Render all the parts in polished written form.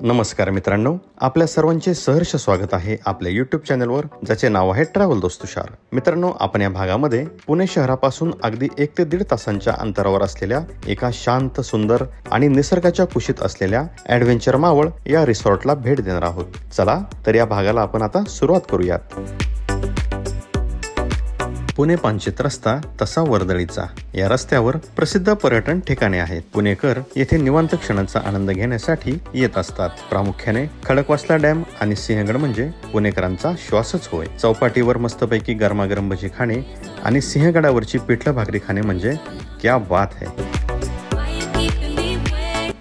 नमस्कार मित्रांनो, आपल्या सर्वांचे सहर्ष स्वागत आहे आपल्या YouTube चॅनलवर, ज्याचे नाव आहे ट्रॅव्हल दोस्त तुषार. मित्रांनो, आपण या भागामध्ये पुणे शहरापासून अगदी 1 ते 1.5 तासांच्या अंतरावर असलेल्या एका शांत, सुंदर आणि निसर्गाच्या कुशीत असलेल्या ॲडव्हेंचर मावळ या रिसॉर्टला भेट देणार आहोत. चला तर या भागाला आपण आता सुरुवात करूयात. पुणे पानशेत रस्ता तसा वर्दळीचा या रस्त्यावर प्रसिद्ध पर्यटन ठिकाणे आहेत. पुणेकर येथे निवांत क्षणांचा आनंद घेण्यासाठी येत असतात. प्रामुख्याने खडकवासला डॅम आणि सिंहगड म्हणजे पुणेकरांचा श्वासच होय. चौपाटीवर मस्तपैकी गरमागरम भजी खाणे आणि सिंहगडावरची पिठलं भाकरी खाणे म्हणजे क्या बात है.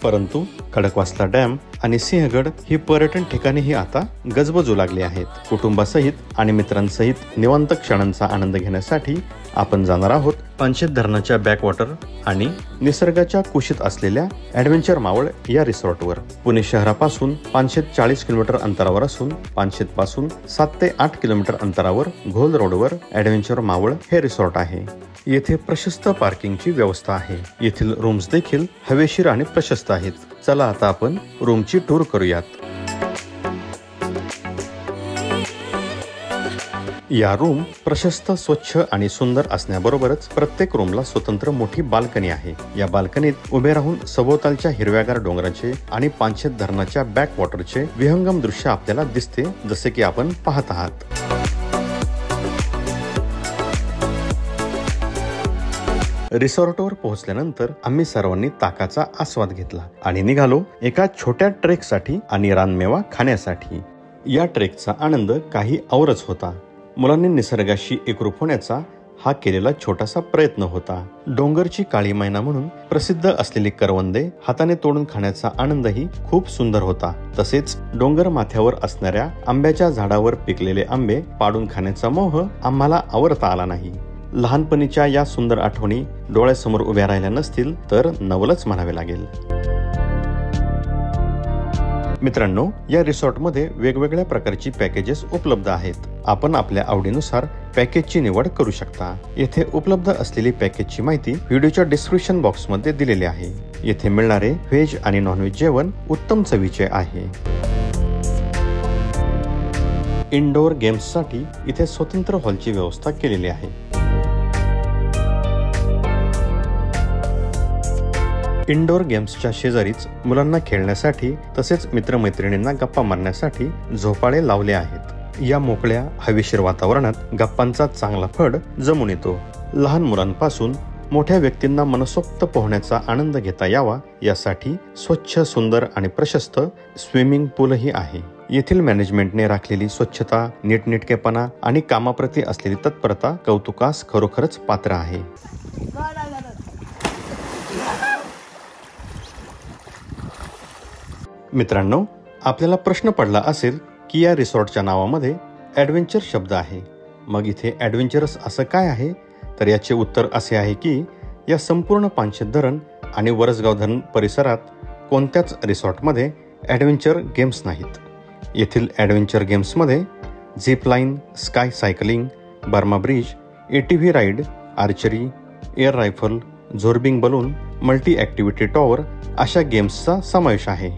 परंतु खडकवासला डॅम आणि सिंहगड ही पर्यटन ठिकाणेही आता गजबजू लागली आहेत. कुटुंबासहित आणि मित्रांसहित निवांत क्षणांचा आनंद घेण्यासाठी आपण जाणार आहोत पानशेत धरणाच्या बॅकवॉटर आणि निसर्गाच्या कुशीत असलेल्या ॲडव्हेंचर मावळ या रिसॉर्टवर. पुणे शहरापासून 540 किलोमीटर अंतरावर असून पानशेत पासून 7 ते 8 किलोमीटर अंतरावर घोल रोडवर ॲडव्हेंचर मावळ हे रिसॉर्ट आहे. येथे प्रशस्त पार्किंगची व्यवस्था आहे. येथील रूम्स देखील हवेशीर आणि प्रशस्त आहेत. चला आता आपण रूमची टूर करूयात. या रूम प्रशस्त, स्वच्छ आणि सुंदर असण्याबरोबरच प्रत्येक रूमला स्वतंत्र मोठी बाल्कनी आहे. या बाल्कनीत उभे राहून सभोवतालच्या हिरव्यागार डोंगराचे आणि पानशेत धरणाच्या बॅक वॉटरचे विहंगम दृश्य आपल्याला दिसते, जसे की आपण पाहत आहात. रिसॉर्टवर पोहोचल्यानंतर आम्ही सर्वांनी ताकाचा आस्वाद घेतला आणि निघालो एका छोट्या ट्रेकसाठी आणि रानमेवा खाण्यासाठी. या ट्रेकचा आनंद काही औरच होता. मुलांनी निसर्गाशी एकरूप होण्याचा हा केलेला छोटासा प्रयत्न होता. डोंगरची काळी मैना म्हणून प्रसिद्ध असलेली करवंदे हाताने तोडून खाण्याचा आनंदही खूप सुंदर होता. तसेच डोंगर माथ्यावर असणाऱ्या आंब्याच्या झाडावर पिकलेले आंबे पाडून खाण्याचा मोह आम्हाला आवरता आला नाही. लहानपणीच्या या सुंदर आठवणी डोळ्यासमोर उभ्या राहिल्या नसतील तर नवलच म्हणावे लागेल. मित्रांनो, या रिसॉर्टमध्ये वेगवेगळ्या प्रकारची पॅकेजेस उपलब्ध आहेत. आपण आपल्या आवडीनुसार पॅकेजची निवड करू शकता. येथे उपलब्ध असलेली पॅकेजची माहिती व्हिडिओच्या डिस्क्रिप्शन बॉक्समध्ये दिलेली आहे. येथे मिळणारे व्हेज आणि नॉनव्हेज जेवण उत्तम चवीचे आहे. इनडोअर गेम्ससाठी इथे स्वतंत्र हॉलची व्यवस्था केलेली आहे. इनडोअर गेम्सच्या शेजारीच मुलांना खेळण्यासाठी तसेच मित्रमैत्रिणींना गप्पा मारण्यासाठी झोपाळे लावले आहेत. या मोकळ्या हवेशीर वातावरणात गप्पांचा चांगला फड जमून येतो. लहान मुलांपासून मोठ्या व्यक्तींना मनसोक्त पोहण्याचा आनंद घेता यावा यासाठी स्वच्छ, सुंदर आणि प्रशस्त स्विमिंग पूलही आहे. येथील मॅनेजमेंटने राखलेली स्वच्छता, नीटनेटकेपणा आणि कामाप्रती असलेली तत्परता कौतुकास खरोखरच पात्र आहे. मित्रांनो, आपल्याला प्रश्न पडला असेल की या रिसॉर्टच्या नावामध्ये ॲडव्हेंचर शब्द आहे. मग इथे ॲडव्हेंचरस असं काय आहे? तर याचे उत्तर असे आहे की या संपूर्ण पानशेत धरण आणि वरसगाव धरण परिसरात कोणत्याच रिसॉर्टमध्ये ॲडव्हेंचर गेम्स नाहीत. येथील ॲडव्हेंचर गेम्समध्ये zip line, sky cycling, Burma bridge, ATV ride, archery, air rifle, zorbing balloon, multi activity tower अशा गेम्सचा समावेश आहे.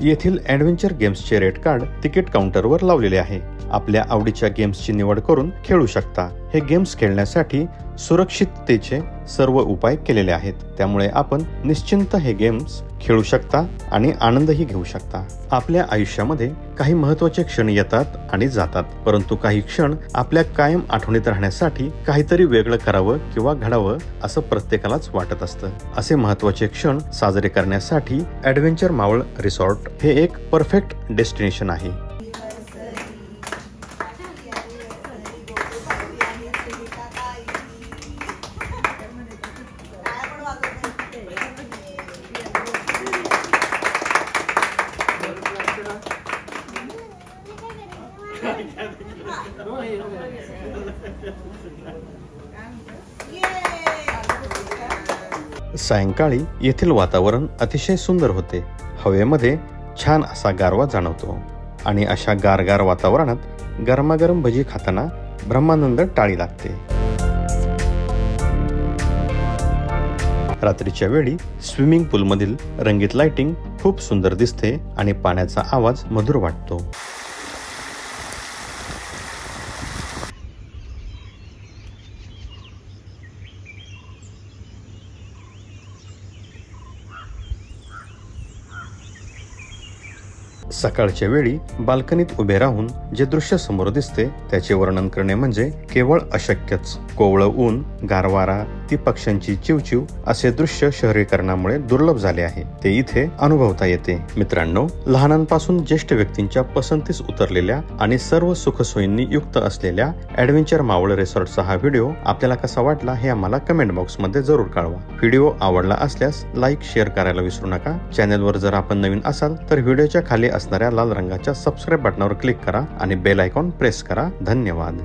येथील ॲडव्हेंचर गेम्सचे रेट कार्ड तिकीट काउंटरवर लावलेले आहे. आपल्या आवडीच्या गेम्सची निवड करून खेळू शकता. हे गेम्स खेळण्यासाठी सुरक्षिततेचे सर्व उपाय केलेले आहेत. त्यामुळे आपण निश्चिंत हे गेम्स खेळू शकता आणि आनंदही घेऊ शकता. आपल्या आयुष्यामध्ये काही महत्त्वाचे क्षण येतात आणि जातात, परंतु काही क्षण आपल्या कायम आठवणीत राहण्यासाठी काहीतरी वेगळं करावं किंवा घडावं असं प्रत्येकालाच वाटत असतं. असे महत्त्वाचे क्षण साजरे करण्यासाठी ॲडव्हेंचर मावळ रिसॉर्ट हे एक परफेक्ट डेस्टिनेशन आहे. सायंकाळी येथील वातावरण अतिशय सुंदर होते. हवेमध्ये छान असा गारवा जाणवतो आणि अशा गारगार वातावरणात गरमागरम भजी खाताना ब्रह्मानंद टाळी लागते. रात्रीच्या वेळी स्विमिंग पूलमधील रंगीत लाइटिंग खूप सुंदर दिसते आणि पाण्याचा आवाज मधुर वाटतो. सकाळच्या वेळी बाल्कनीत उभे राहून जे दृश्य समोर दिसते त्याचे वर्णन करणे म्हणजे केवळ अशक्यच. कोवळं ऊन, गारवारा, ती पक्ष्यांची चिवचिव असे दृश्य शहरीकरणामुळे दुर्लभ झाले आहे. ते इथे अनुभवता येते. मित्रांनो, लहानांपासून ज्येष्ठ व्यक्तींच्या पसंतीस उतरलेल्या आणि सर्व सुखसोयींनी युक्त असलेल्या ॲडव्हेंचर मावळ रिसॉर्टचा हा व्हिडिओ आपल्याला कसा वाटला हे आम्हाला कमेंट बॉक्स मध्ये जरूर कळवा. व्हिडिओ आवडला असल्यास लाईक, शेअर करायला विसरू नका. चॅनलवर जर आपण नवीन असाल तर व्हिडिओच्या खाली असणाऱ्या लाल रंगाच्या सबस्क्राईब बटनावर क्लिक करा आणि बेल आयकॉन प्रेस करा. धन्यवाद.